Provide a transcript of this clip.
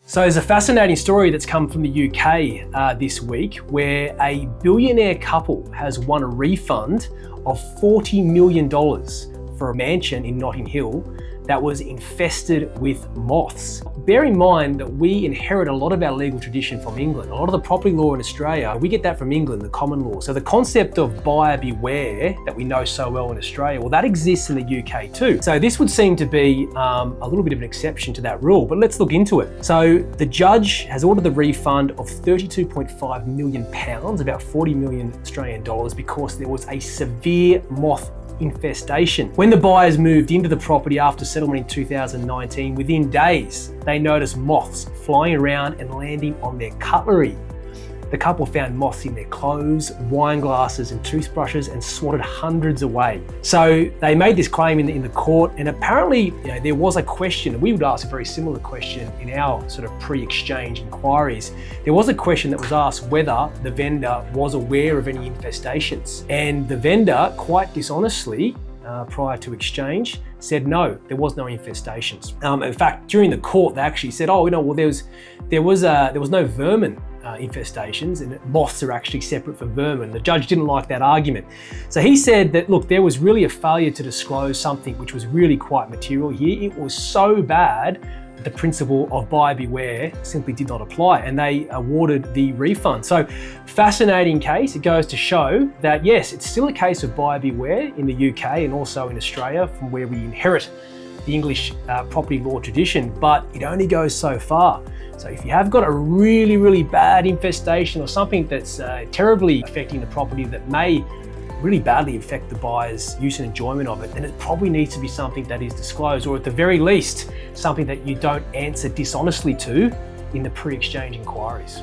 So there's a fascinating story that's come from the UK this week, where a billionaire couple has won a refund of $40 million for a mansion in Notting Hill that was infested with moths. Bear in mind that we inherit a lot of our legal tradition from England. A lot of the property law in Australia, we get that from England, the common law. So the concept of buyer beware that we know so well in Australia, well, that exists in the UK too. So this would seem to be a little bit of an exception to that rule, but let's look into it. So the judge has ordered the refund of £32.5 million, about 40 million Australian dollars, because there was a severe moth infestation. When the buyers moved into the property after settlement in 2019, within days, they noticed moths flying around and landing on their cutlery. The couple found moths in their clothes, wine glasses and toothbrushes and swatted hundreds away. So they made this claim in the court, and apparently there was a question. We would ask a very similar question in our sort of pre-exchange inquiries. There was a question that was asked whether the vendor was aware of any infestations. And the vendor, quite dishonestly, prior to exchange, said no, there was no infestations. In fact, during the court, they actually said, oh, well, there was no vermin infestations, and moths are actually separate from vermin. The judge didn't like that argument. So he said that, look, there was really a failure to disclose something which was really quite material here. It was so bad that the principle of buyer beware simply did not apply, and they awarded the refund. So fascinating case. It goes to show that yes, it's still a case of buyer beware in the UK and also in Australia, from where we inherit the English property law tradition, but it only goes so far. So if you have got a really, really bad infestation or something that's terribly affecting the property that may really badly affect the buyer's use and enjoyment of it, then it probably needs to be something that is disclosed, or at the very least, something that you don't answer dishonestly to in the pre-exchange inquiries.